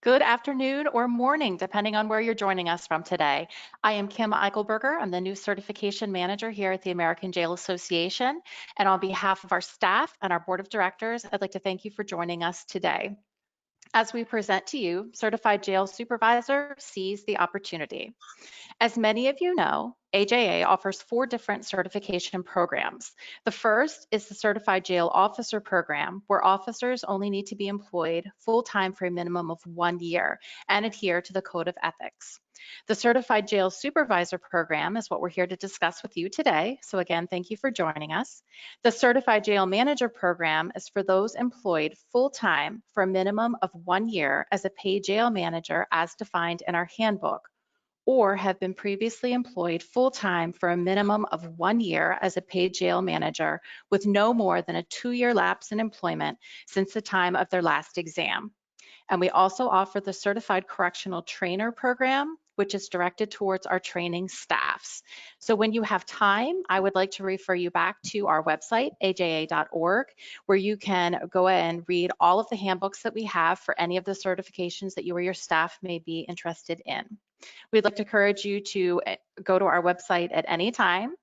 Good afternoon or morning, depending on where you're joining us from today. I am Kim Eichelberger. I'm the new certification manager here at the American Jail Association. And on behalf of our staff and our board of directors, I'd like to thank you for joining us today. As we present to you, Certified Jail Supervisor Seize the Opportunity. As many of you know, AJA offers 4 different certification programs. The first is the Certified Jail Officer Program, where officers only need to be employed full-time for a minimum of 1 year and adhere to the Code of Ethics. The Certified Jail Supervisor Program is what we're here to discuss with you today. So again, thank you for joining us. The Certified Jail Manager Program is for those employed full-time for a minimum of 1 year as a paid jail manager as defined in our handbook, or have been previously employed full-time for a minimum of 1 year as a paid jail manager with no more than a 2-year lapse in employment since the time of their last exam. And we also offer the Certified Correctional Trainer Program, which is directed towards our training staffs. So when you have time, I would like to refer you back to our website, aja.org, where you can go and read all of the handbooks that we have for any of the certifications that you or your staff may be interested in. We'd like to encourage you to go to our website at any time.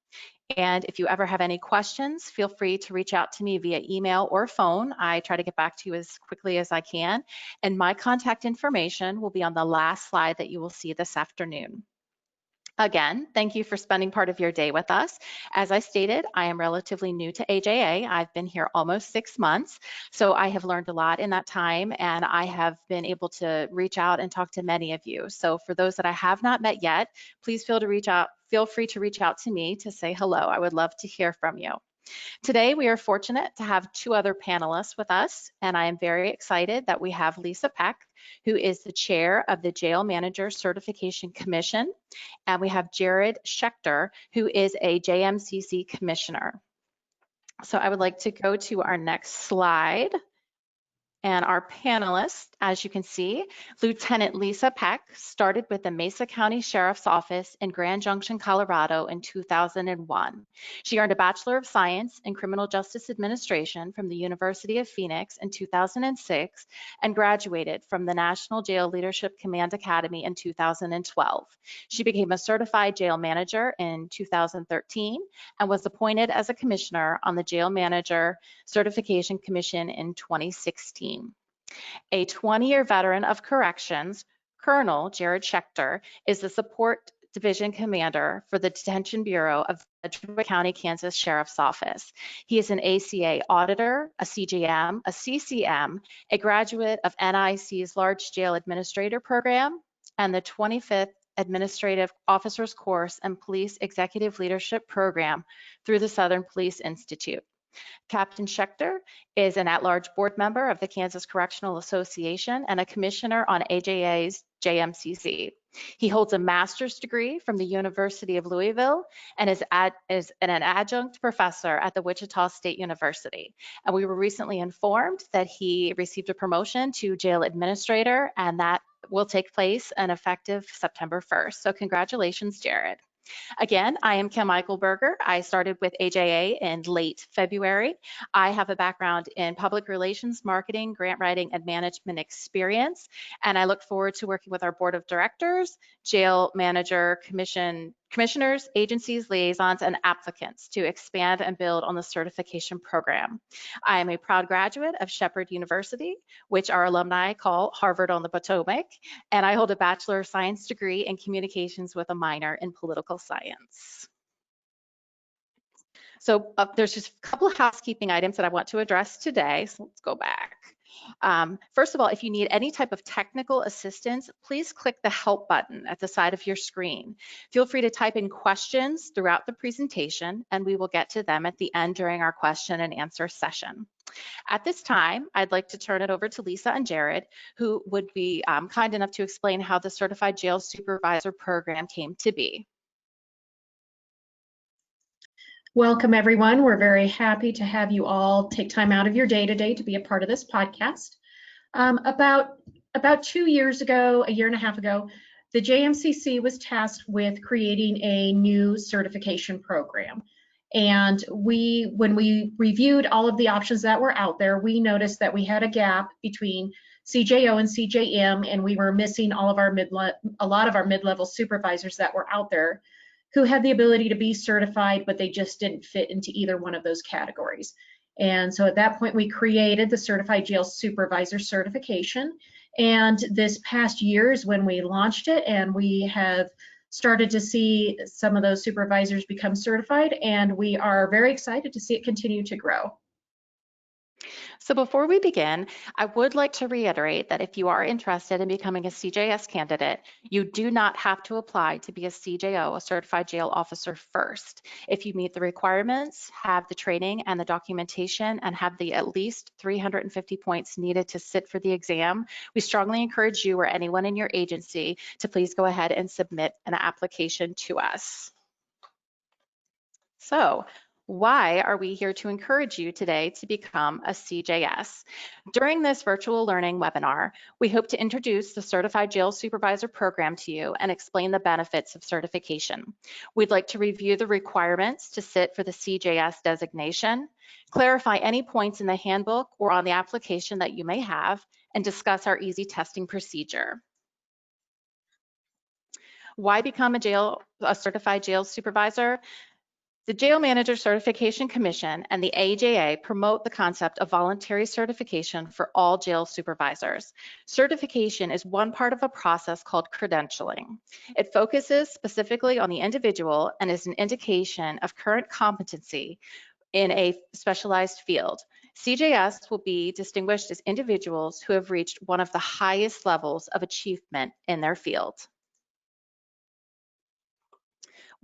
And if you ever have any questions, feel free to reach out to me via email or phone. I try to get back to you as quickly as I can. And my contact information will be on the last slide that you will see this afternoon. Again, thank you for spending part of your day with us. As I stated, I am relatively new to AJA. I've been here almost 6 months, so I have learned a lot in that time, and I have been able to reach out and talk to many of you. So for those that I have not met yet, please feel free to reach out to me to say hello. I would love to hear from you. Today, we are fortunate to have 2 other panelists with us, and I am very excited that we have Lisa Peck, who is the chair of the Jail Manager Certification Commission, and we have Jared Schechter, who is a JMCC commissioner. So I would like to go to our next slide. And our panelists, as you can see, Lieutenant Lisa Peck started with the Mesa County Sheriff's Office in Grand Junction, Colorado in 2001. She earned a Bachelor of Science in Criminal Justice Administration from the University of Phoenix in 2006 and graduated from the National Jail Leadership Command Academy in 2012. She became a certified jail manager in 2013 and was appointed as a commissioner on the Jail Manager Certification Commission in 2016. A 20-year veteran of corrections, Colonel Jared Schechter is the support division commander for the Detention Bureau of the Edgewood County, Kansas Sheriff's Office. He is an ACA auditor, a CJM, a CCM, a graduate of NIC's Large Jail Administrator Program, and the 25th Administrative Officers Course and Police Executive Leadership Program through the Southern Police Institute. Captain Schechter is an at-large board member of the Kansas Correctional Association and a commissioner on AJA's JMCC. He holds a master's degree from the University of Louisville and is an adjunct professor at the Wichita State University. And we were recently informed that he received a promotion to jail administrator, and that will take place and effective September 1st. So congratulations, Jared. Again, I am Kim Eichelberger. I started with AJA in late February. I have a background in public relations, marketing, grant writing, and management experience, and I look forward to working with our board of directors, jail manager, commissioners, agencies, liaisons, and applicants to expand and build on the certification program. I am a proud graduate of Shepherd University, which our alumni call Harvard on the Potomac, and I hold a Bachelor of Science degree in communications with a minor in political science. So there's just a couple of housekeeping items that I want to address today. So let's go back. First of all, if you need any type of technical assistance, please click the help button at the side of your screen. Feel free to type in questions throughout the presentation, and we will get to them at the end during our question and answer session. At this time, I'd like to turn it over to Lisa and Jared, who would be kind enough to explain how the Certified Jail Supervisor Program came to be. Welcome, everyone. We're very happy to have you all take time out of your day today to be a part of this podcast. About 2 years ago, a year and a half ago, the JMCC was tasked with creating a new certification program. And when we reviewed all of the options that were out there, we noticed that we had a gap between CJO and CJM, and we were missing a lot of our mid-level supervisors that were out there who had the ability to be certified, but they just didn't fit into either one of those categories. And so at that point, we created the Certified Jail Supervisor certification. And this past year is when we launched it, and we have started to see some of those supervisors become certified, and we are very excited to see it continue to grow. So before we begin, I would like to reiterate that if you are interested in becoming a CJS candidate, you do not have to apply to be a CJO, a Certified Jail Officer, first. If you meet the requirements, have the training and the documentation, and have the at least 350 points needed to sit for the exam, we strongly encourage you or anyone in your agency to please go ahead and submit an application to us. So, why are we here to encourage you today to become a CJS? During this virtual learning webinar, we hope to introduce the Certified Jail Supervisor program to you and explain the benefits of certification. We'd like to review the requirements to sit for the CJS designation, clarify any points in the handbook or on the application that you may have, and discuss our easy testing procedure. Why become a Certified Jail Supervisor? The Jail Manager Certification Commission and the AJA promote the concept of voluntary certification for all jail supervisors. Certification is one part of a process called credentialing. It focuses specifically on the individual and is an indication of current competency in a specialized field. CJS will be distinguished as individuals who have reached one of the highest levels of achievement in their field.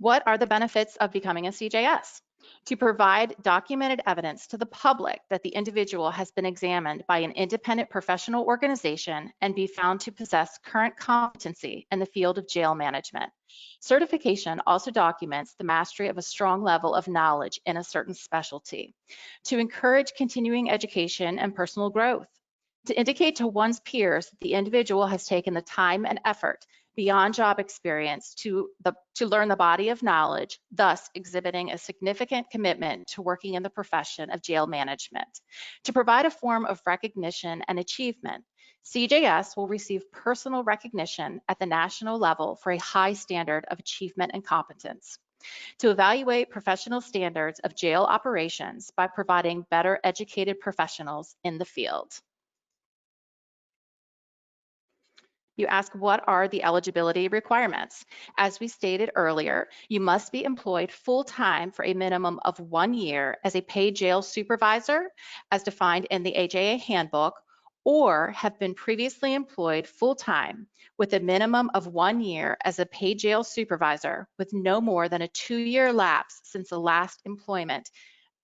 What are the benefits of becoming a CJS? To provide documented evidence to the public that the individual has been examined by an independent professional organization and be found to possess current competency in the field of jail management. Certification also documents the mastery of a strong level of knowledge in a certain specialty. To encourage continuing education and personal growth. To indicate to one's peers that the individual has taken the time and effort beyond job experience to learn the body of knowledge, thus exhibiting a significant commitment to working in the profession of jail management. To provide a form of recognition and achievement, CJS will receive personal recognition at the national level for a high standard of achievement and competence. To evaluate professional standards of jail operations by providing better educated professionals in the field. You ask, what are the eligibility requirements? As we stated earlier, you must be employed full-time for a minimum of 1 year as a paid jail supervisor, as defined in the AJA handbook, or have been previously employed full-time with a minimum of 1 year as a paid jail supervisor with no more than a 2-year lapse since the last employment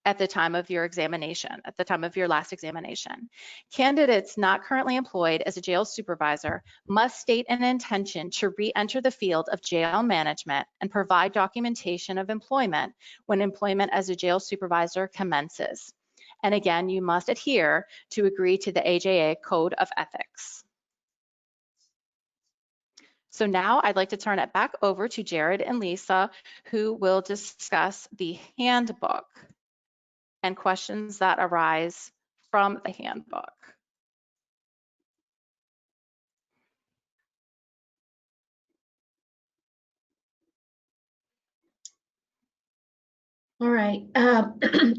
at the time of your examination, at the time of your last examination. Candidates not currently employed as a jail supervisor must state an intention to re-enter the field of jail management and provide documentation of employment when employment as a jail supervisor commences. And again, you must adhere to agree to the AJA Code of Ethics. So now I'd like to turn it back over to Jared and Lisa, who will discuss the handbook and questions that arise from the handbook. All right.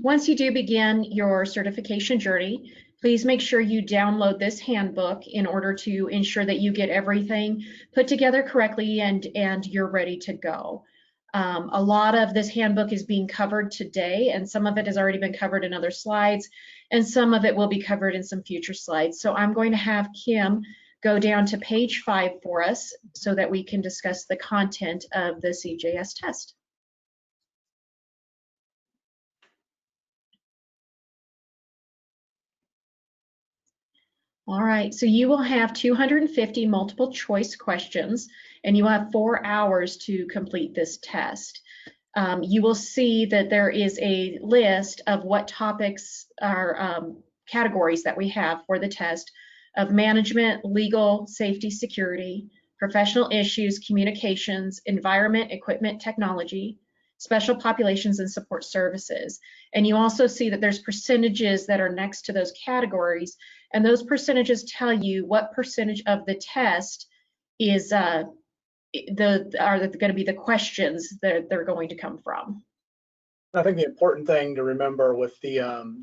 Once you do begin your certification journey, please make sure you download this handbook in order to ensure that you get everything put together correctly and you're ready to go. A lot of this handbook is being covered today, and some of it has already been covered in other slides, and some of it will be covered in some future slides. So I'm going to have Kim go down to page 5 for us so that we can discuss the content of the CJS test. All right, so you will have 250 multiple choice questions, and you will have 4 hours to complete this test. You will see that there is a list of what topics are categories that we have for the test of management, legal, safety, security, professional issues, communications, environment, equipment, technology, special populations, and support services. And you also see that there's percentages that are next to those categories, And those percentages tell you what percentage of the test is are going to be the questions that they're going to come from. I think the important thing to remember with the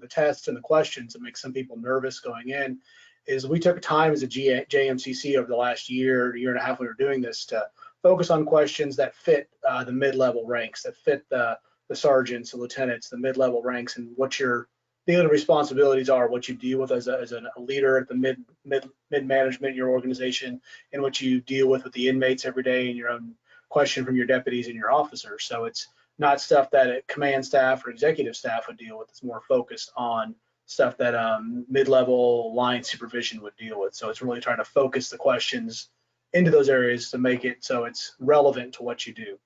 tests and the questions that make some people nervous going in is we took time as a JMCC over the last year and a half we were doing this to focus on questions that fit the mid-level ranks, that fit the sergeants, the lieutenants, the mid-level ranks, and what your daily responsibilities are, what you deal with as a leader at the mid management in your organization, and what you deal with the inmates every day, and your own question from your deputies and your officers. So it's not stuff that a command staff or executive staff would deal with. It's more focused on stuff that mid-level line supervision would deal with. So it's really trying to focus the questions into those areas to make it so it's relevant to what you do.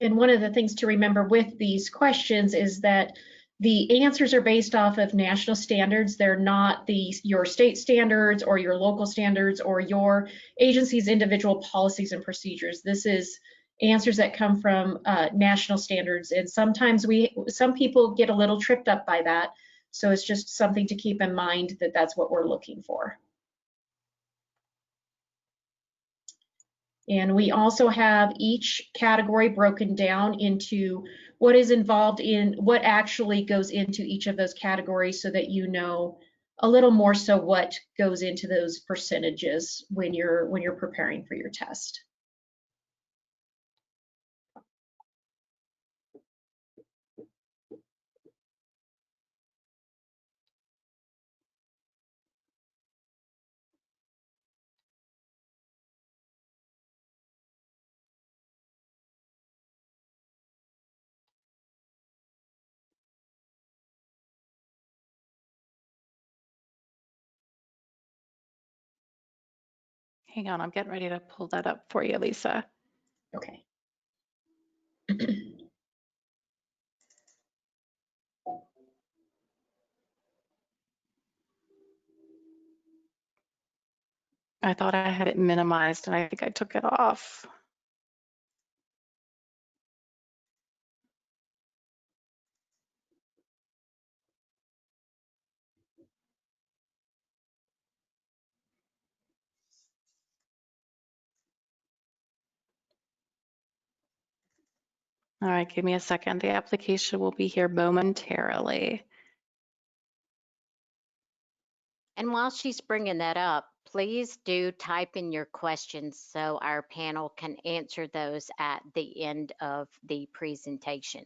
And one of the things to remember with these questions is that the answers are based off of national standards. They're not your state standards or your local standards or your agency's individual policies and procedures. This is answers that come from national standards, and sometimes some people get a little tripped up by that. So it's just something to keep in mind that that's what we're looking for. And we also have each category broken down into what is involved in what actually goes into each of those categories, so that you know a little more so what goes into those percentages when you're preparing for your test. Hang on, I'm getting ready to pull that up for you, Lisa. Okay. I thought I had it minimized and I think I took it off. All right, give me a second. The application will be here momentarily. And while she's bringing that up, please do type in your questions so our panel can answer those at the end of the presentation.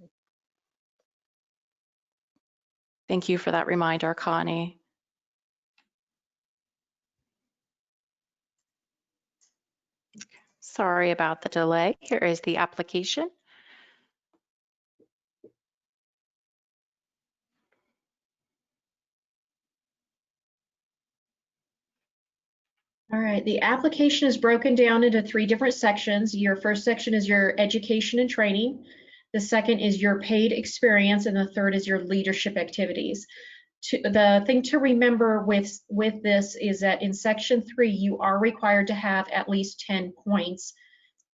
Thank you for that reminder, Connie. Sorry about the delay. Here is the application. All right, the application is broken down into 3 different sections. Your first section is your education and training. The second is your paid experience, and the third is your leadership activities. The thing to remember with this is that in section 3, you are required to have at least 10 points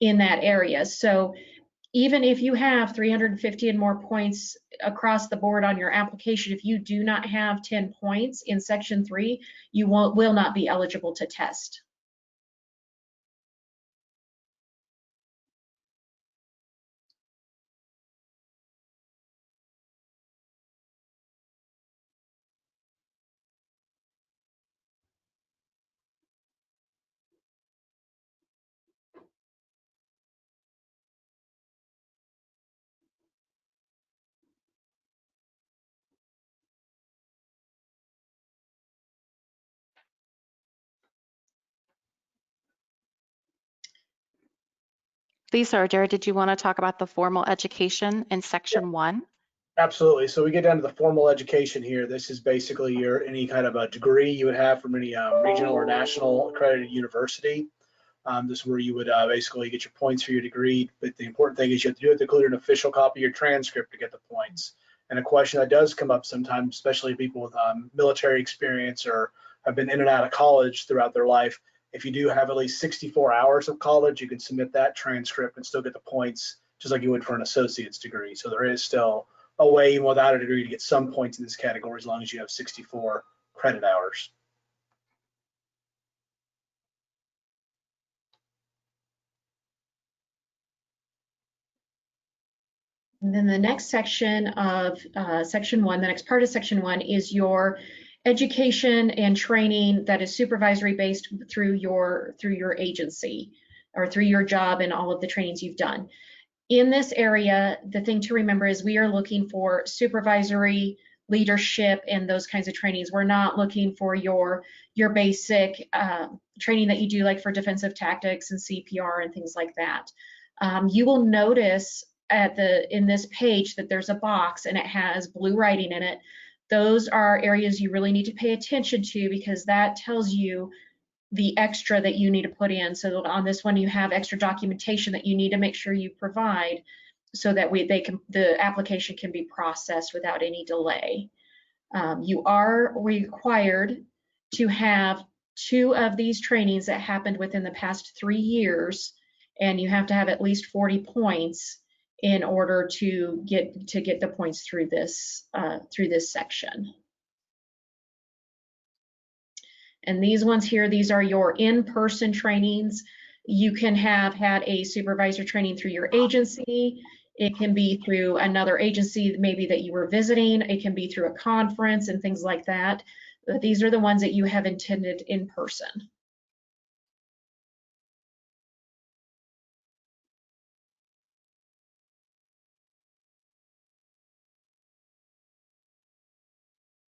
in that area. So even if you have 350 and more points across the board on your application, if you do not have 10 points in section 3, you will not be eligible to test. Lisa or Jared, did you want to talk about the formal education in section 1? Absolutely. So we get down to the formal education here. This is basically any kind of a degree you would have from any regional or national accredited university. This is where you would basically get your points for your degree. But the important thing is you have to do it to include an official copy of your transcript to get the points. And a question that does come up sometimes, especially people with military experience or have been in and out of college throughout their life, if you do have at least 64 hours of college, you can submit that transcript and still get the points just like you would for an associate's degree. So there is still a way, even without a degree, to get some points in this category as long as you have 64 credit hours. And then the next section of section 1, the next part of section 1 is your education and training that is supervisory based through your agency or through your job and all of the trainings you've done. In this area, the thing to remember is we are looking for supervisory leadership and those kinds of trainings. We're not looking for your basic training that you do like for defensive tactics and CPR and things like that. You will notice in this page that there's a box and it has blue writing in it. Those are areas you really need to pay attention to because that tells you the extra that you need to put in. So on this one, you have extra documentation that you need to make sure you provide so that the application can be processed without any delay. You are required to have 2 of these trainings that happened within the past 3 years, and you have to have at least 40 points in order to get the points through this section. And these ones here, these are your in-person trainings. You can have had a supervisor training through your agency. It can be through another agency maybe that you were visiting. It can be through a conference and things like that. But these are the ones that you have attended in person.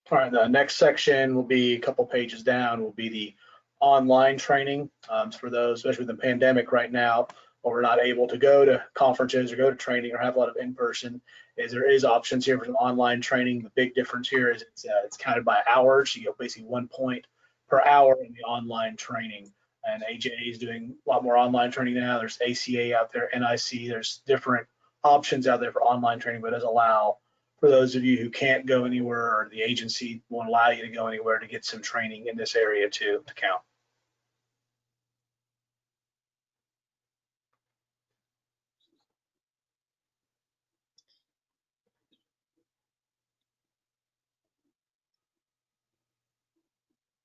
All right, the next section will be a couple pages down, will be the online training for those, especially with the pandemic right now, where we're not able to go to conferences or go to training or have a lot of in-person. There is options here for some online training. The big difference here is it's counted by hours. You get basically 1 point per hour in the online training. And AJA is doing a lot more online training now. There's ACA out there, NIC. There's different options out there for online training, but it does allow for those of you who can't go anywhere or the agency won't allow you to go anywhere to get some training in this area to count.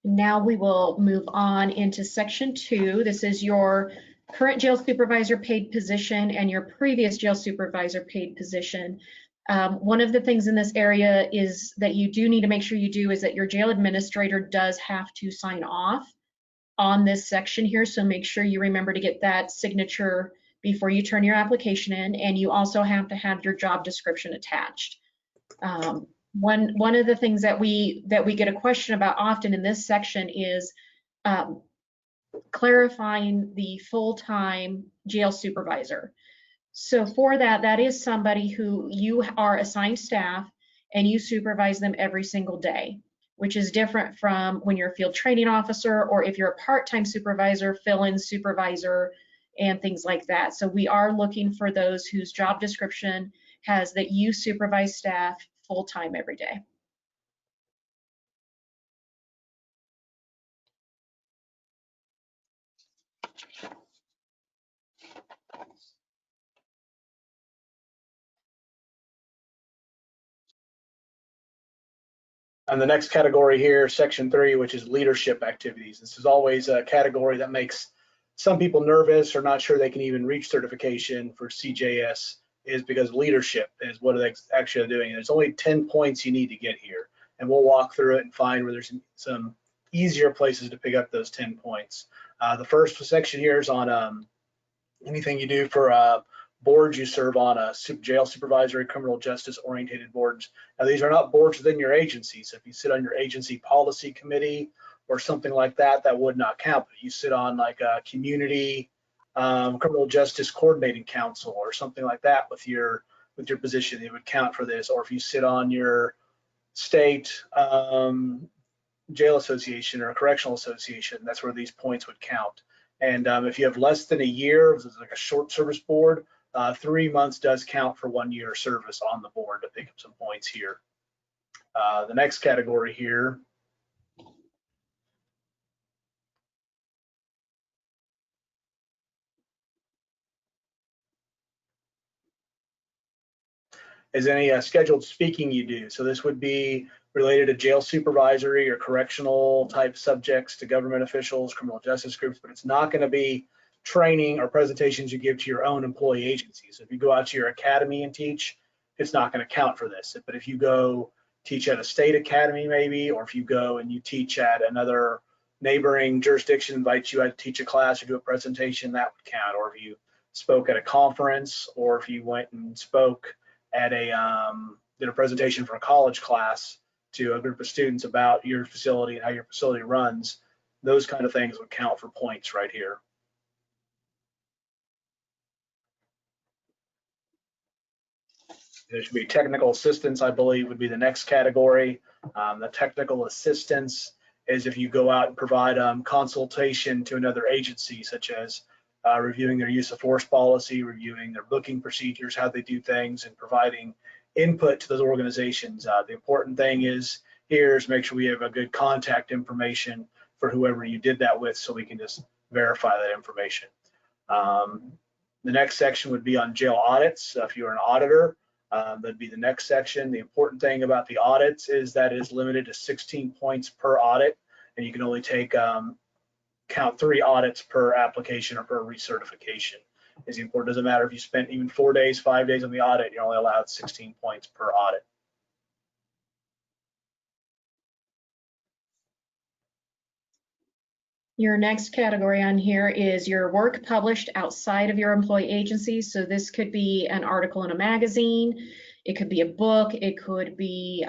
Now we will move on into section 2. This is your current jail supervisor paid position and your previous jail supervisor paid position. One of the things in this area is that you do need to make sure you do is that your jail administrator does have to sign off on this section here. So make sure you remember to get that signature before you turn your application in, and you also have to have your job description attached. One of the things that we get a question about often in this section is clarifying the full-time jail supervisor. So for that is somebody who you are assigned staff and you supervise them every single day, which is different from when you're a field training officer or if you're a part-time supervisor, fill-in supervisor, and things like that. So we are looking for those whose job description has that you supervise staff full-time every day. And the next category here, section 3, which is leadership activities. This is always a category that makes some people nervous or not sure they can even reach certification for CJS, is because leadership is what they're actually doing. There's only 10 points you need to get here. And we'll walk through it and find where there's some easier places to pick up those 10 points. The first section here is on anything you do for boards you serve on, jail supervisory, criminal justice orientated boards. Now, these are not boards within your agency. So if you sit on your agency policy committee or something like that, that would not count. But you sit on like a community criminal justice coordinating council or something like that with your position, it would count for this. Or if you sit on your state jail association or a correctional association, that's where these points would count. And if you have less than a year, this is like a short service board, 3 months does count for 1 year service on the board to pick up some points here. The next category here is any scheduled speaking you do. So this would be related to jail supervisory or correctional type subjects to government officials, criminal justice groups, but it's not going to be training or presentations you give to your own employee agencies. If you go out to your academy and teach, it's not going to count for this. But if you go teach at a state academy maybe, or if you go and you teach at another neighboring jurisdiction, invites you out to teach a class or do a presentation, that would count. Or if you spoke at a conference, or if you went and spoke at did a presentation for a college class to a group of students about your facility and how your facility runs, those kind of things would count for points right here. There should be technical assistance, I believe, would be the next category. The technical assistance is if you go out and provide consultation to another agency, such as reviewing their use of force policy, reviewing their booking procedures, how they do things, and providing input to those organizations. The important thing is here is make sure we have a good contact information for whoever you did that with, so we can just verify that information. The next section would be on jail audits. If you're an auditor, that'd be the next section. The important thing about the audits is that it is limited to 16 points per audit, and you can only take count 3 audits per application or per recertification. Is important. Doesn't matter if you spent even 4 days, 5 days on the audit, you're only allowed 16 points per audit. Your next category on here is your work published outside of your employee agency. So this could be an article in a magazine, it could be a book, it could be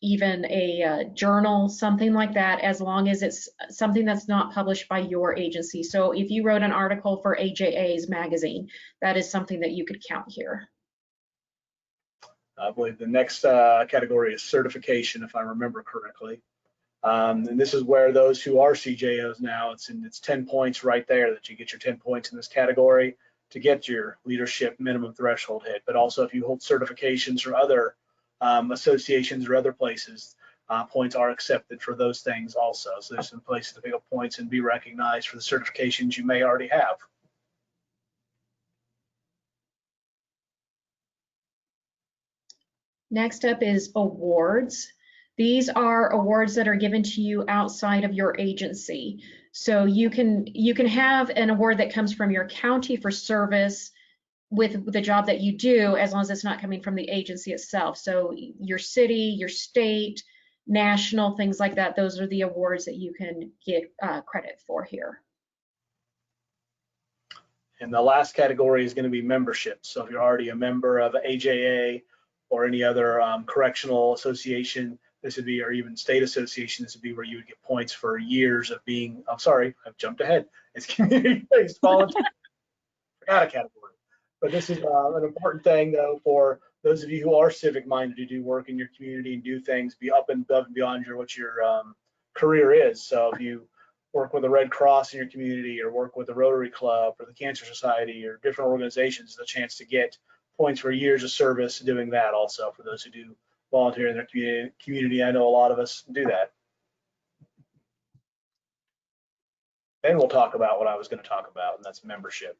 even a journal, something like that, as long as it's something that's not published by your agency. So if you wrote an article for AJA's magazine, that is something that you could count here. I believe the next category is certification, if I remember correctly. And this is where those who are CJOs now, it's 10 points right there that you get your 10 points in this category to get your leadership minimum threshold hit. But also if you hold certifications from other associations or other places, points are accepted for those things also. So there's some places to pick up points and be recognized for the certifications you may already have. Next up is awards. These are awards that are given to you outside of your agency. So you can have an award that comes from your county for service with the job that you do, as long as it's not coming from the agency itself. So your city, your state, national, things like that, those are the awards that you can get credit for here. And the last category is going to be membership. So if you're already a member of AJA or any other correctional association, this would be, or even state association, this would be where you would get points for years of being, I'm sorry, I've jumped ahead. It's community-based volunteer. Forgot a category. But this is an important thing, though, for those of you who are civic-minded to do work in your community and do things, be up and above and beyond what your career is. So if you work with the Red Cross in your community, or work with the Rotary Club or the Cancer Society or different organizations, the chance to get points for years of service doing that also for those who do volunteer in their community. I know a lot of us do that. Then we'll talk about what I was going to talk about, and that's membership.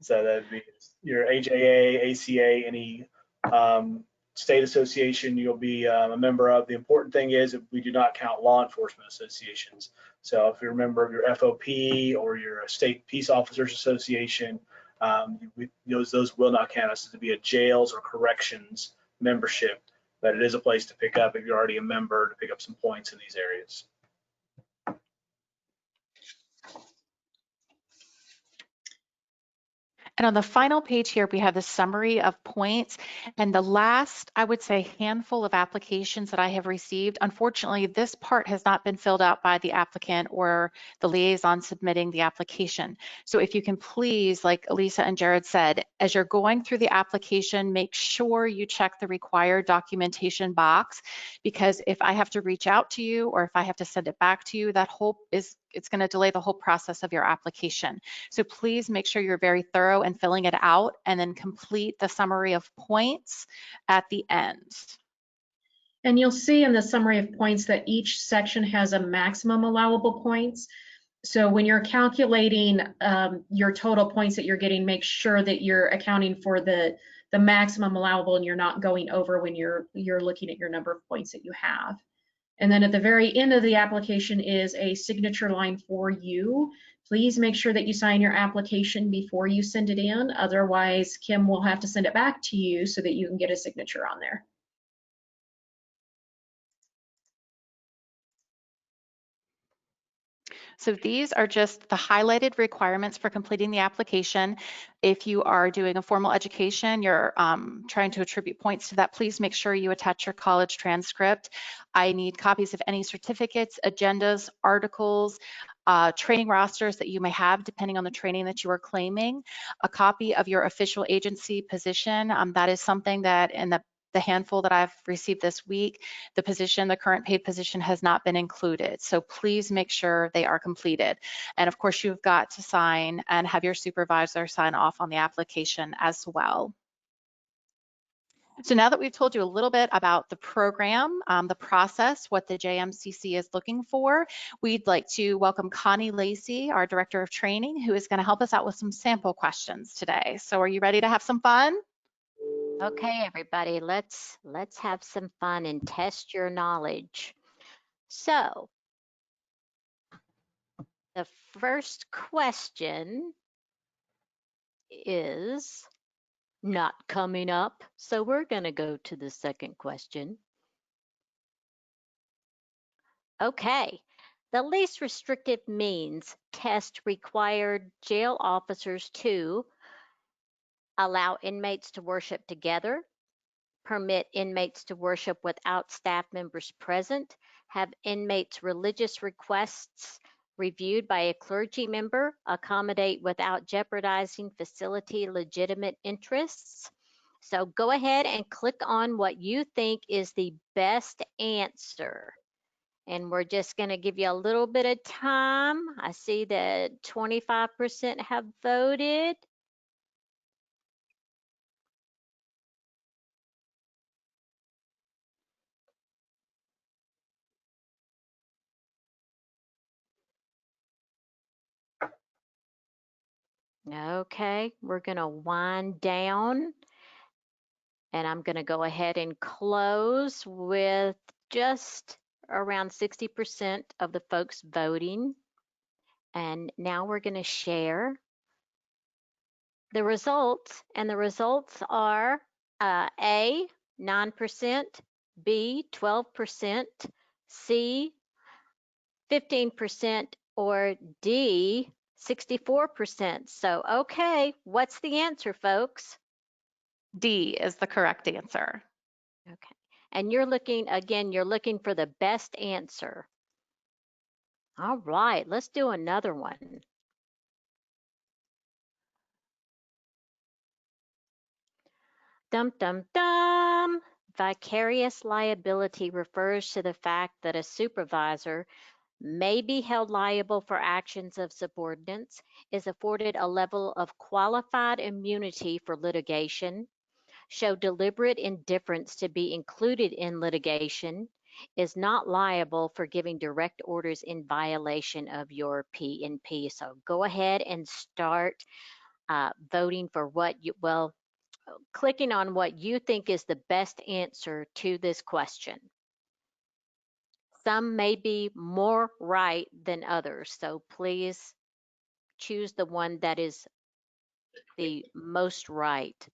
So that'd be your AJA, ACA, any state association you'll be a member of. The important thing is we do not count law enforcement associations. So if you're a member of your FOP or your state peace officers association, those will not count us to be a jails or corrections membership, but it is a place to pick up if you're already a member, to pick up some points in these areas. And on the final page here, we have the summary of points. And the last, I would say, handful of applications that I have received, unfortunately, this part has not been filled out by the applicant or the liaison submitting the application. So if you can please, like Elisa and Jared said, as you're going through the application, make sure you check the required documentation box, because if I have to reach out to you or if I have to send it back to you, it's going to delay the whole process of your application. So please make sure you're very thorough in filling it out, and then complete the summary of points at the end. And you'll see in the summary of points that each section has a maximum allowable points. So when you're calculating your total points that you're getting, make sure that you're accounting for the the maximum allowable and you're not going over when you're looking at your number of points that you have. And then at the very end of the application is a signature line for you. Please make sure that you sign your application before you send it in. Otherwise, Kim will have to send it back to you so that you can get a signature on there. So these are just the highlighted requirements for completing the application. If you are doing a formal education, you're trying to attribute points to that, please make sure you attach your college transcript. I need copies of any certificates, agendas, articles, training rosters that you may have depending on the training that you are claiming, a copy of your official agency position. That is something that in the handful that I've received this week, the current paid position has not been included. So please make sure they are completed. And of course, you've got to sign and have your supervisor sign off on the application as well. So now that we've told you a little bit about the program, the process, what the JMCC is looking for, we'd like to welcome Connie Lacey, our Director of Training, who is going to help us out with some sample questions today. So are you ready to have some fun? Okay, everybody, let's have some fun and test your knowledge. So, the first question is not coming up, so we're going to go to the second question. Okay, the least restrictive means test required jail officers to allow inmates to worship together, permit inmates to worship without staff members present, have inmates' religious requests reviewed by a clergy member, accommodate without jeopardizing facility legitimate interests. So go ahead and click on what you think is the best answer. And we're just going to give you a little bit of time. I see that 25% have voted. Okay, we're going to wind down. And I'm going to go ahead and close with just around 60% of the folks voting. And now we're going to share the results. And the results are A, 9%, B, 12%, C, 15%, or D, 64%. So, okay, what's the answer, folks? D is the correct answer. Okay. And you're looking, again, you're looking for the best answer. All right, let's do another one. Dum, dum, dum. Vicarious liability refers to the fact that a supervisor may be held liable for actions of subordinates, is afforded a level of qualified immunity for litigation, show deliberate indifference to be included in litigation, is not liable for giving direct orders in violation of your P&P. So go ahead and start voting for what you, well, clicking on what you think is the best answer to this question. Some may be more right than others, so please choose the one that is the most right.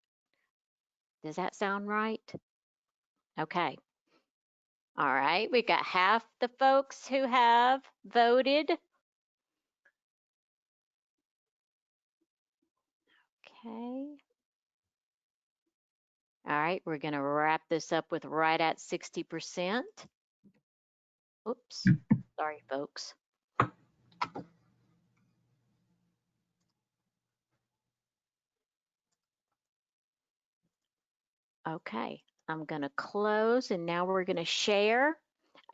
Does that sound right? Okay. All right, we got half the folks who have voted. Okay. All right, we're going to wrap this up with right at 60%. Oops, sorry, folks. Okay, I'm going to close and now we're going to share.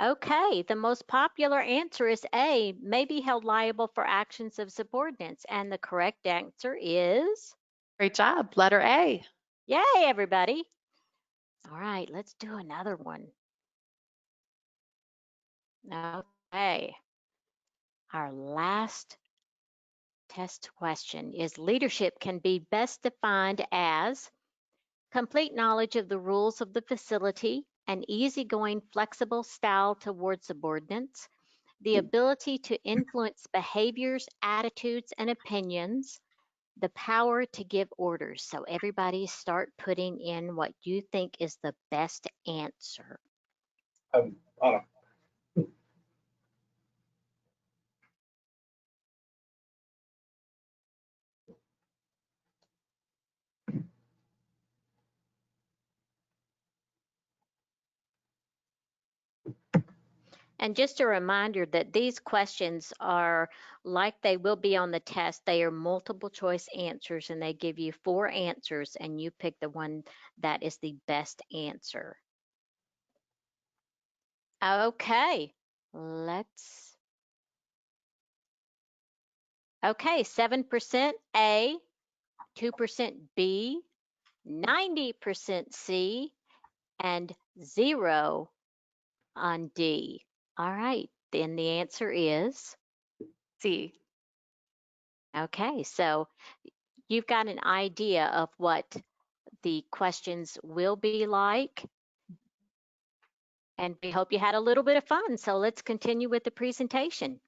Okay, the most popular answer is A, may be held liable for actions of subordinates. And the correct answer is? Great job, letter A. Yay, everybody. All right, let's do another one. Okay, our last test question is leadership can be best defined as complete knowledge of the rules of the facility, an easygoing, flexible style towards subordinates, the ability to influence behaviors, attitudes, and opinions, the power to give orders. So everybody start putting in what you think is the best answer. Autumn. And just a reminder that these questions are like they will be on the test. They are multiple choice answers and they give you 4 answers and you pick the one that is the best answer. Okay, okay, 7% A, 2% B, 90% C, and 0 on D. All right, then the answer is C. okay. So you've got an idea of what the questions will be like. And we hope you had a little bit of fun. So let's continue with the presentation.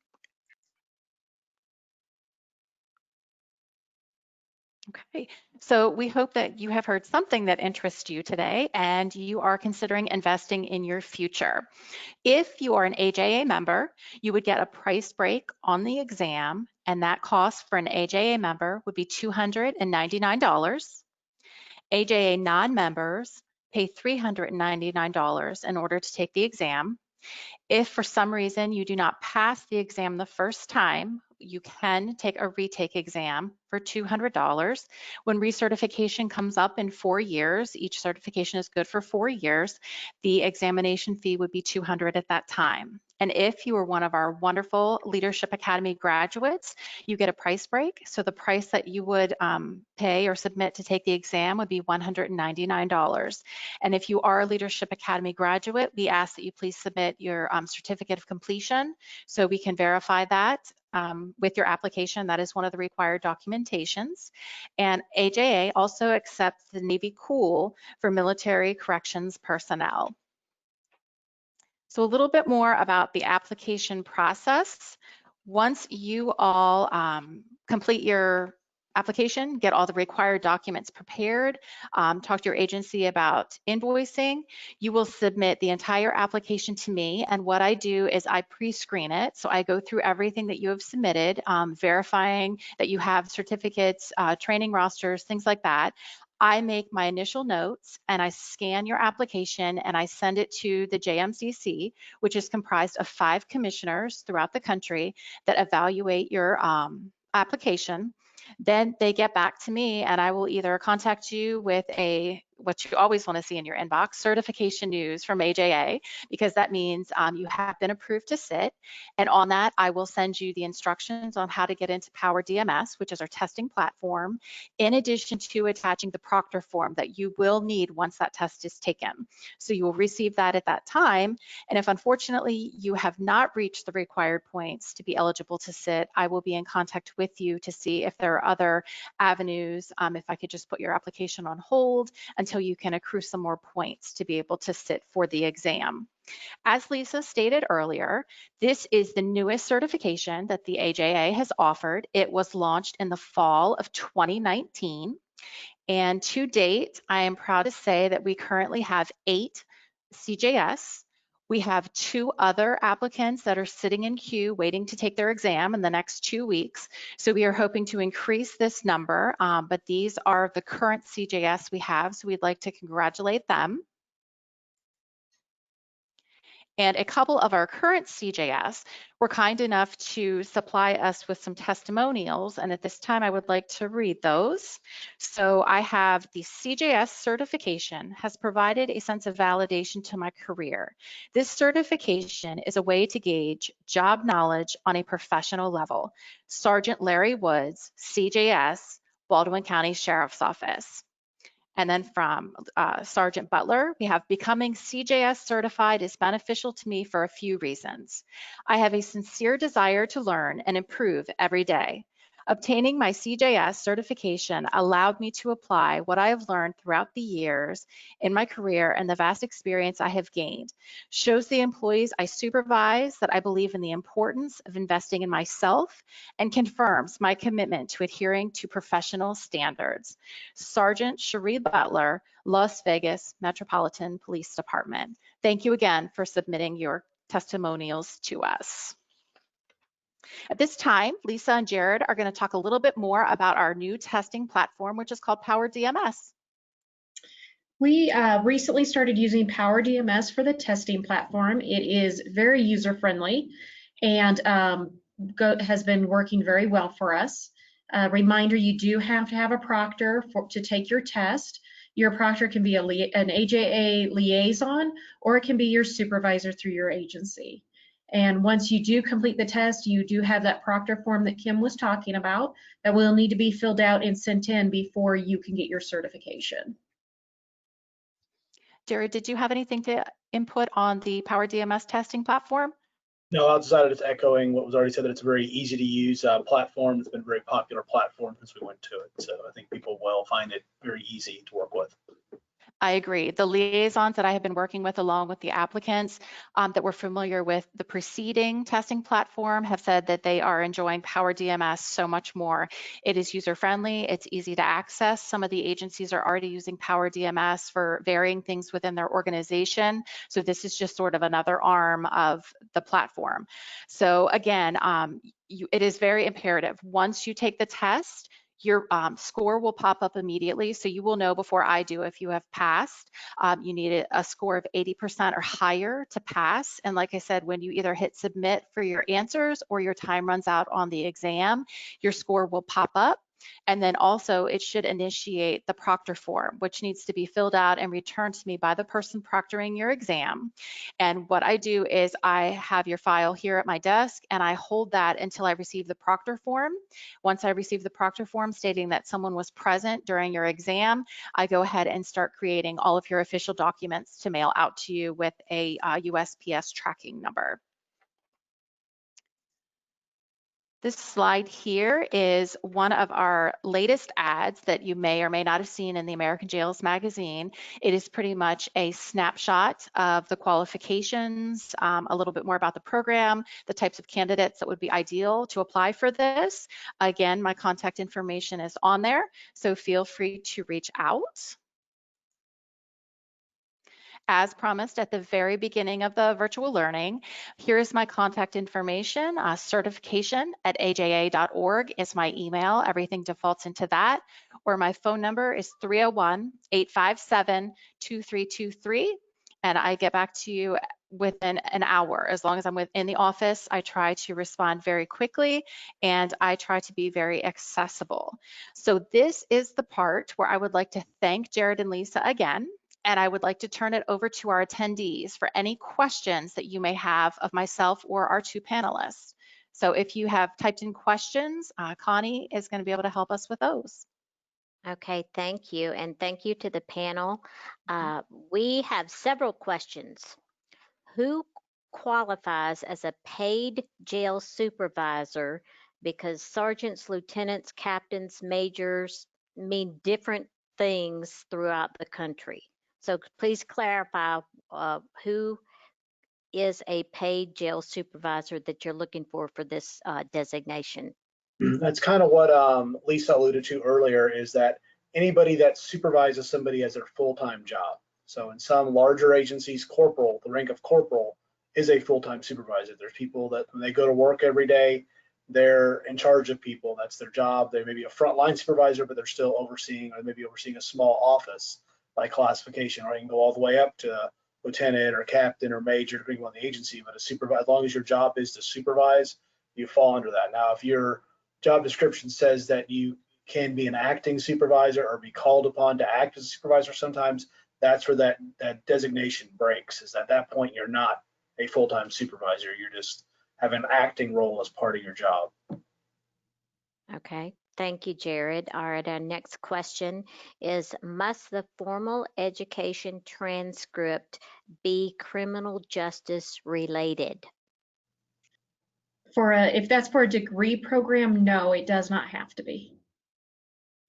Okay, so we hope that you have heard something that interests you today and you are considering investing in your future. If you are an AJA member, you would get a price break on the exam, and that cost for an AJA member would be $299. AJA non-members pay $399 in order to take the exam. If for some reason you do not pass the exam the first time, you can take a retake exam for $200. When recertification comes up in 4 years, each certification is good for 4 years, the examination fee would be $200 at that time. And if you are one of our wonderful Leadership Academy graduates, you get a price break. So the price that you would pay or submit to take the exam would be $199. And if you are a Leadership Academy graduate, we ask that you please submit your certificate of completion so we can verify that with your application. That is one of the required documentations. And AJA also accepts the Navy COOL for military corrections personnel. So a little bit more about the application process. Once you all complete your application, get all the required documents prepared, talk to your agency about invoicing, you will submit the entire application to me. And what I do is I pre-screen it. So I go through everything that you have submitted, verifying that you have certificates, training rosters, things like that. I make my initial notes and I scan your application and I send it to the JMCC, which is comprised of 5 commissioners throughout the country that evaluate your application. Then they get back to me and I will either contact you with what you always want to see in your inbox, certification news from AJA, because that means you have been approved to sit. And on that, I will send you the instructions on how to get into Power DMS, which is our testing platform, in addition to attaching the proctor form that you will need once that test is taken. So you will receive that at that time. And if unfortunately you have not reached the required points to be eligible to sit, I will be in contact with you to see if there are other avenues, if I could just put your application on hold until you can accrue some more points to be able to sit for the exam. As Lisa stated earlier, this is the newest certification that the AJA has offered. It was launched in the fall of 2019. And to date, I am proud to say that we currently have 8 CJS. We have 2 other applicants that are sitting in queue waiting to take their exam in the next 2 weeks. So we are hoping to increase this number, but these are the current CJS we have, so we'd like to congratulate them. And a couple of our current CJS were kind enough to supply us with some testimonials. And at this time, I would like to read those. So I have the CJS certification has provided a sense of validation to my career. This certification is a way to gauge job knowledge on a professional level. Sergeant Larry Woods, CJS, Baldwin County Sheriff's Office. And then from Sergeant Butler, we have becoming CJS certified is beneficial to me for a few reasons. I have a sincere desire to learn and improve every day. Obtaining my CJS certification allowed me to apply what I have learned throughout the years in my career and the vast experience I have gained. Shows the employees I supervise that I believe in the importance of investing in myself and confirms my commitment to adhering to professional standards. Sergeant Cherie Butler, Las Vegas Metropolitan Police Department. Thank you again for submitting your testimonials to us. At this time, Lisa and Jared are going to talk a little bit more about our new testing platform, which is called Power DMS. We recently started using Power DMS for the testing platform. It is very user-friendly and has been working very well for us. Reminder, you do have to have a proctor to take your test. Your proctor can be an AJA liaison, or it can be your supervisor through your agency. And once you do complete the test, you do have that proctor form that Kim was talking about that will need to be filled out and sent in before you can get your certification. Jared, did you have anything to input on the Power DMS testing platform? No, outside of just echoing what was already said, that it's a very easy to use platform. It's been a very popular platform since we went to it. So I think people will find it very easy to work with. I agree. The liaisons that I have been working with, along with the applicants that were familiar with the preceding testing platform, have said that they are enjoying Power DMS so much more. It is user-friendly. It's easy to access. Some of the agencies are already using Power DMS for varying things within their organization. So this is just sort of another arm of the platform. So again, it is very imperative. Once you take the test, your score will pop up immediately. So you will know before I do if you have passed. You need a score of 80% or higher to pass. And like I said, when you either hit submit for your answers or your time runs out on the exam, your score will pop up. And then also it should initiate the proctor form, which needs to be filled out and returned to me by the person proctoring your exam. And what I do is I have your file here at my desk and I hold that until I receive the proctor form. Once I receive the proctor form stating that someone was present during your exam, I go ahead and start creating all of your official documents to mail out to you with a USPS tracking number. This slide here is one of our latest ads that you may or may not have seen in the American Jails magazine. It is pretty much a snapshot of the qualifications, a little bit more about the program, the types of candidates that would be ideal to apply for this. Again, my contact information is on there, so feel free to reach out. As promised at the very beginning of the virtual learning, here is my contact information. Certification@aja.org is my email. Everything defaults into that. Or my phone number is 301-857-2323. And I get back to you within an hour. As long as I'm within the office, I try to respond very quickly and I try to be very accessible. So this is the part where I would like to thank Jared and Lisa again. And I would like to turn it over to our attendees for any questions that you may have of myself or our two panelists. So if you have typed in questions, Connie is going to be able to help us with those. Okay, thank you. And thank you to the panel. We have several questions. Who qualifies as a paid jail supervisor? Because sergeants, lieutenants, captains, majors mean different things throughout the country. So please clarify who is a paid jail supervisor that you're looking for this designation. That's kind of what Lisa alluded to earlier, is that anybody that supervises somebody as their full-time job. So in some larger agencies, corporal, the rank of corporal is a full-time supervisor. There's people that when they go to work every day, they're in charge of people. That's their job. They may be a frontline supervisor, but they're still overseeing, or maybe overseeing a small office by classification, or you can go all the way up to lieutenant or captain or major, depending on the agency. But a supervisor, as long as your job is to supervise, you fall under that. Now, if your job description says that you can be an acting supervisor or be called upon to act as a supervisor, sometimes that's where that designation breaks, is at that point you're not a full-time supervisor, you're just have an acting role as part of your job. Okay, thank you, Jared. All right, our next question is, must the formal education transcript be criminal justice related? If that's for a degree program, no, it does not have to be.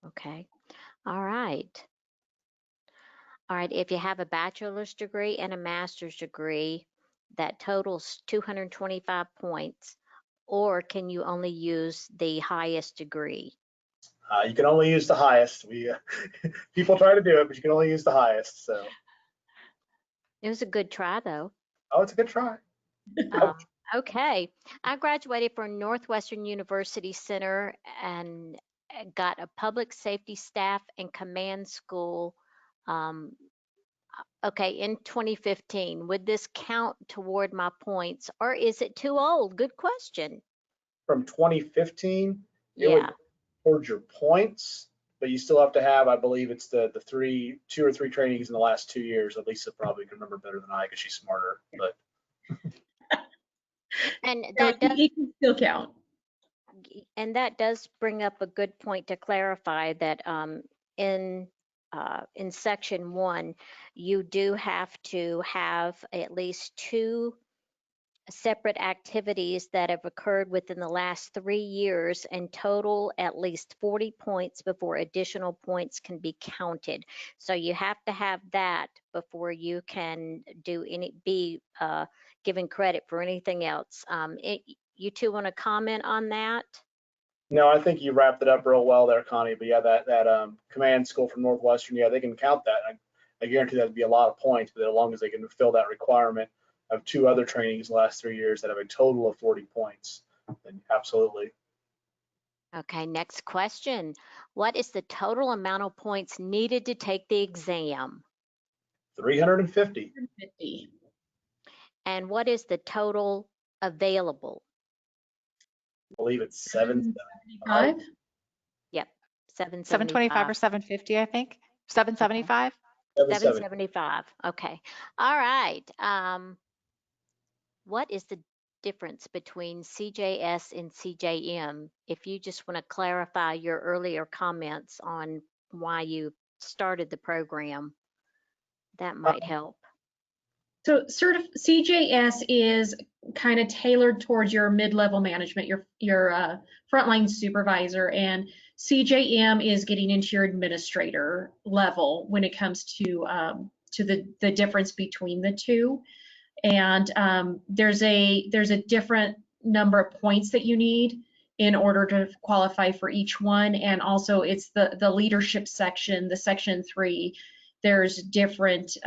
Okay. All right. All right. If you have a bachelor's degree and a master's degree, that totals 225 points, or can you only use the highest degree? You can only use the highest. We people try to do it, but you can only use the highest. So, It was a good try, though. oh, it's a good try. Uh, okay. I graduated from Northwestern University Center and got a public safety staff and command school. Um, okay, in 2015. Would this count toward my points, or is it too old? Good question. From 2015, it would Yeah. towards your points, but you still have to have, I believe it's the two or three trainings in the last 2 years. Lisa probably can remember better than I because she's smarter. But And So that does it can still count. and that does bring up a good point to clarify that in section 1, you do have to have at least 2 separate activities that have occurred within the last 3 years and total at least 40 points before additional points can be counted. So you have to have that before you can be given credit for anything else. You two want to comment on that? no, I think you wrapped it up real well there, Connie. But yeah, that command school from Northwestern, yeah, they can count that. I guarantee that'd be a lot of points, but as long as they can fill that requirement of 2 other trainings the last 3 years that have a total of 40 points, then absolutely. Okay, next question. What is the total amount of points needed to take the exam? 350. 50. And what is the total available? I believe it's 775. 75? Yep, 725 or 775. 750, I think. Okay, 775. 770. 775. Okay. All right. What is the difference between CJS and CJM? If you just want to clarify your earlier comments on why you started the program, that might help. So CJS is kind of tailored towards your mid-level management, your frontline supervisor, and CJM is getting into your administrator level when it comes to the difference between the two. And there's a different number of points that you need in order to qualify for each one. And also it's the leadership section, the section 3. There's different.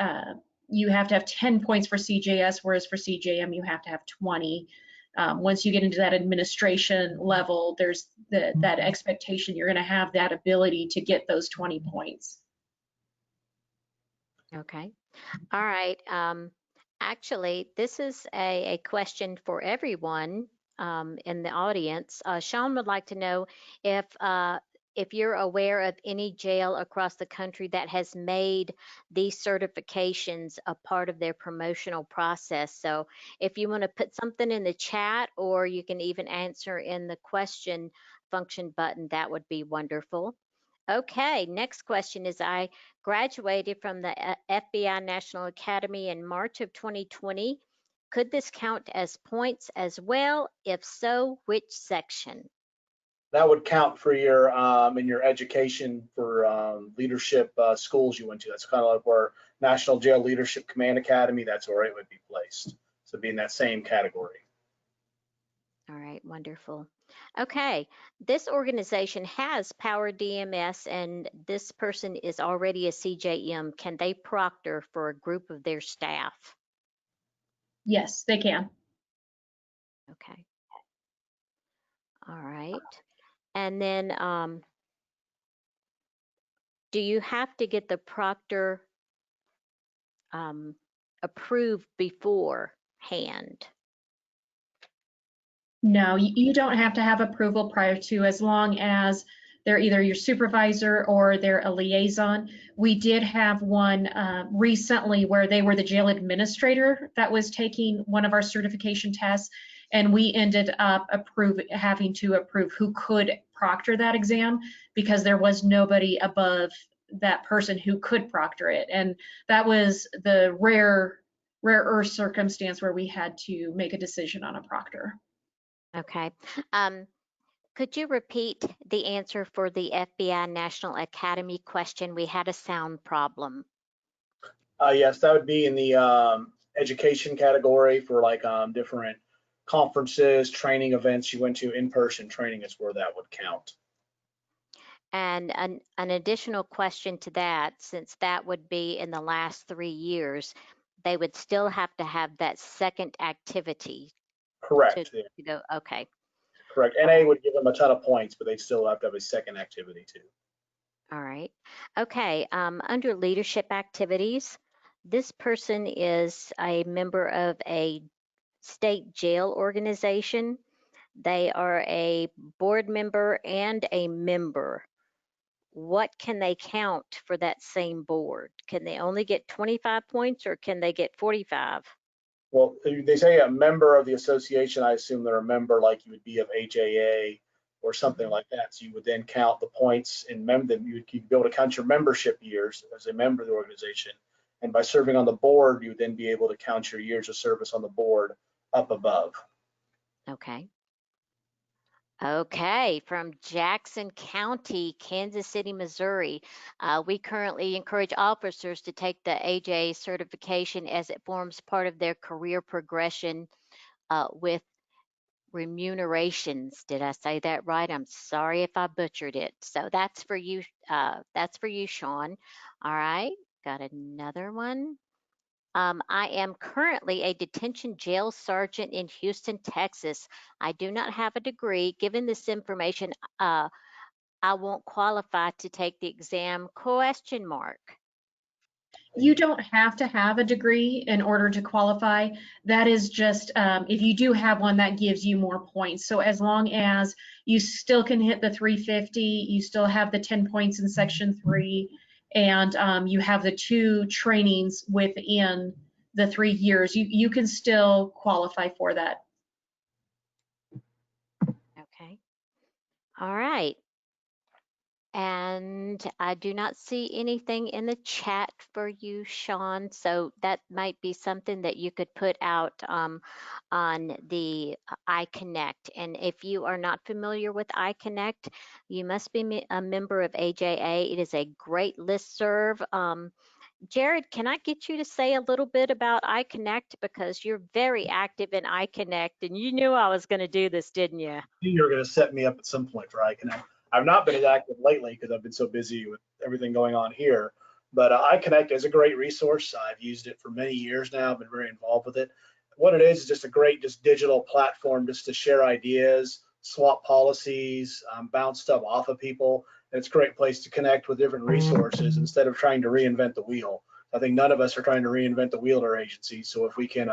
You have to have 10 points for CJS, whereas for CJM you have to have 20. Once you get into that administration level, there's that expectation you're going to have that ability to get those 20 points. Okay. All right. Actually, this is a question for everyone in the audience. Sean would like to know if you're aware of any jail across the country that has made these certifications a part of their promotional process. So if you want to put something in the chat, or you can even answer in the question function button, that would be wonderful. Okay, next question is, I graduated from the FBI National Academy in March of 2020. Could this count as points as well? If so, which section? That would count for your in your education for leadership schools you went to. That's kind of like where National Jail Leadership Command Academy, that's where it would be placed. So be in that same category. All right, wonderful. Okay, this organization has Power DMS, and this person is already a CJM. Can they proctor for a group of their staff? Yes, they can. Okay. All right. And then do you have to get the proctor approved beforehand? No, you don't have to have approval prior to, as long as they're either your supervisor or they're a liaison. We did have one recently where they were the jail administrator that was taking one of our certification tests, and we ended up having to approve who could proctor that exam because there was nobody above that person who could proctor it. And that was the rarer circumstance where we had to make a decision on a proctor. Okay. Um, could you repeat the answer for the FBI National Academy question? We had a sound problem. Yes, that would be in the education category for like different conferences, training events you went to, in-person training is where that would count. And an additional question to that, since that would be in the last 3 years, they would still have to have that second activity to, Correct. Yeah, to go. Okay. correct. All NA right. would give them a ton of points, but they'd still have to have a second activity too. All right. Okay. Under leadership activities, this person is a member of a state jail organization. They are a board member and a member. What can they count for that same board? Can they only get 25 points or can they get 45? Well, they say a member of the association. I assume they're a member like you would be of AJA or something Mhm. like that. So you would then count the points in you'd be able to count your membership years as a member of the organization. And by serving on the board, you would then be able to count your years of service on the board up above. Okay. Okay, from Jackson County, Kansas City, Missouri. We currently encourage officers to take the AJ certification as it forms part of their career progression with remunerations. Did I say that right? I'm sorry if I butchered it. So that's for you. That's for you, Sean. All right, got another one. I am currently a detention jail sergeant in Houston, Texas. I do not have a degree. Given this information, I won't qualify to take the exam, question mark. You don't have to have a degree in order to qualify. That is just, if you do have one, that gives you more points. So as long as you still can hit the 350, you still have the 10 points in section 3, and you have the 2 trainings within the 3 years, you can still qualify for that. Okay. All right. And I do not see anything in the chat for you, Sean. So that might be something that you could put out on the iConnect. And if you are not familiar with iConnect, you must be a member of AJA. It is a great listserv. Jared, can I get you to say a little bit about iConnect, because you're very active in iConnect and you knew I was going to do this, didn't you? You're going to set me up at some point for iConnect. I've not been as active lately because I've been so busy with everything going on here. But iConnect is a great resource. I've used it for many years now. I've been very involved with it. What it is just a great, just digital platform just to share ideas, swap policies, bounce stuff off of people. And it's a great place to connect with different resources instead of trying to reinvent the wheel. I think none of us are trying to reinvent the wheel at our agency. So if we can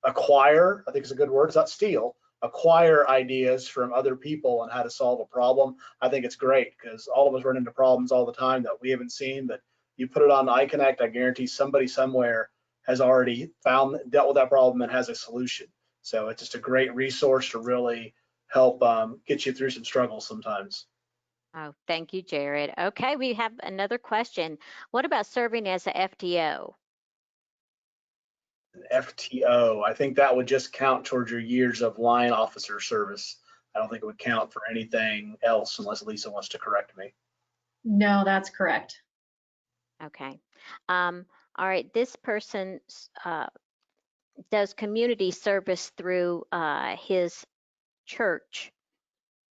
acquire, I think it's a good word, it's not steal, acquire ideas from other people on how to solve a problem, I think it's great because all of us run into problems all the time that we haven't seen. But you put it on iConnect, I guarantee somebody somewhere has already dealt with that problem and has a solution. So it's just a great resource to really help get you through some struggles sometimes. Oh, thank you, Jared. Okay, we have another question. What about serving as a FTO? FTO, I think that would just count towards your years of line officer service. I don't think it would count for anything else unless Lisa wants to correct me. No, that's correct. Okay. All right, this person does community service through his church.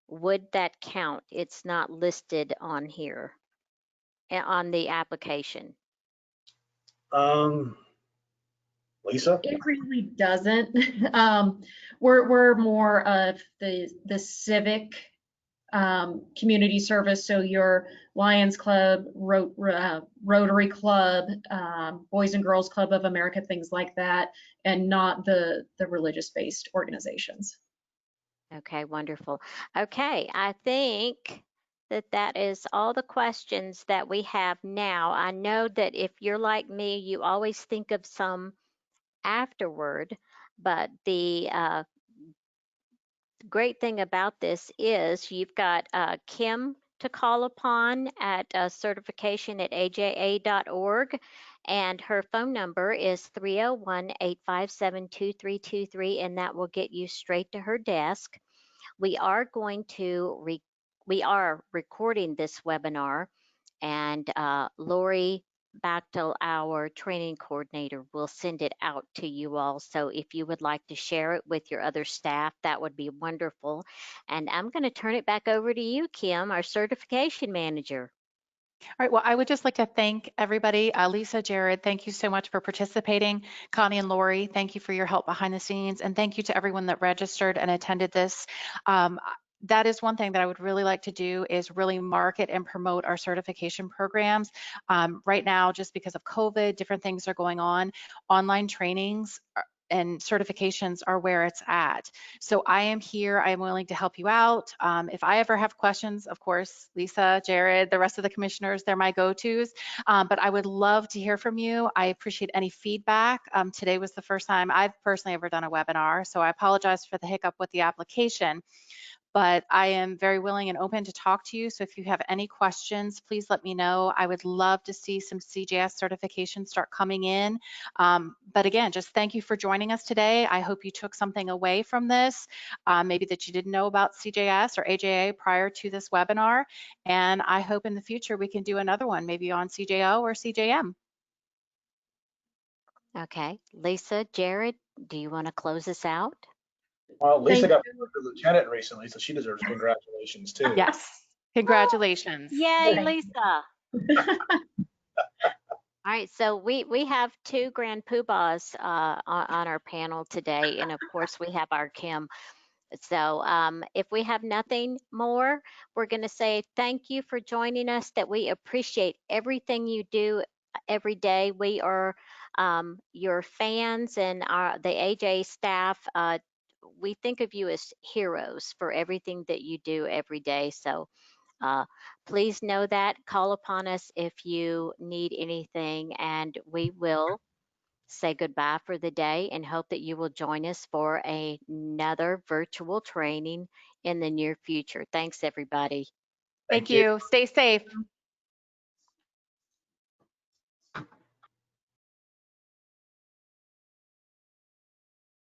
Would that count? It's not listed on here on the application. Lisa? It really doesn't. We're more of the civic community service. So your Lions Club, Rotary Club, Boys and Girls Club of America, things like that, and not the religious-based organizations. Okay, wonderful. Okay, I think that is all the questions that we have now. I know that if you're like me, you always think of some afterward, but the great thing about this is you've got Kim to call upon at certification at aja.org, And her phone number is 301-857-2323, and that will get you straight to her desk. We are going to we are recording this webinar, and Lori Bachtel, our training coordinator, will send it out to you all. So if you would like to share it with your other staff, that would be wonderful. And I'm going to turn it back over to you, Kim, our certification manager. All right, well, I would just like to thank everybody. Lisa, Jared, thank you so much for participating. Connie and Lori, thank you for your help behind the scenes. And thank you to everyone that registered and attended this. That is one thing that I would really like to do is really market and promote our certification programs. Right now, just because of COVID, different things are going on. Online trainings and certifications are where it's at. So I am here. I am willing to help you out. If I ever have questions, of course, Lisa, Jared, the rest of the commissioners, they're my go-tos. But I would love to hear from you. I appreciate any feedback. Today was the first time I've personally ever done a webinar, so I apologize for the hiccup with the application. But I am very willing and open to talk to you. So if you have any questions, please let me know. I would love to see some CJS certifications start coming in. But again, just thank you for joining us today. I hope you took something away from this, maybe that you didn't know about CJS or AJA prior to this webinar. And I hope in the future we can do another one, maybe on CJO or CJM. Okay, Lisa, Jared, do you want to close us out? Well, Lisa Thank got promoted to lieutenant recently, so she deserves congratulations too. Yes, congratulations. Yay, Thank Lisa. All right, so we have two grand poobahs on our panel today, and of course we have our Kim. So if we have nothing more, we're going to say thank you for joining us, that we appreciate everything you do every day. We are your fans and the AJ staff. We think of you as heroes for everything that you do every day. So please know that. Call upon us if you need anything, and we will say goodbye for the day and hope that you will join us for another virtual training in the near future. Thanks, everybody. Thank Thank you. you. Stay safe.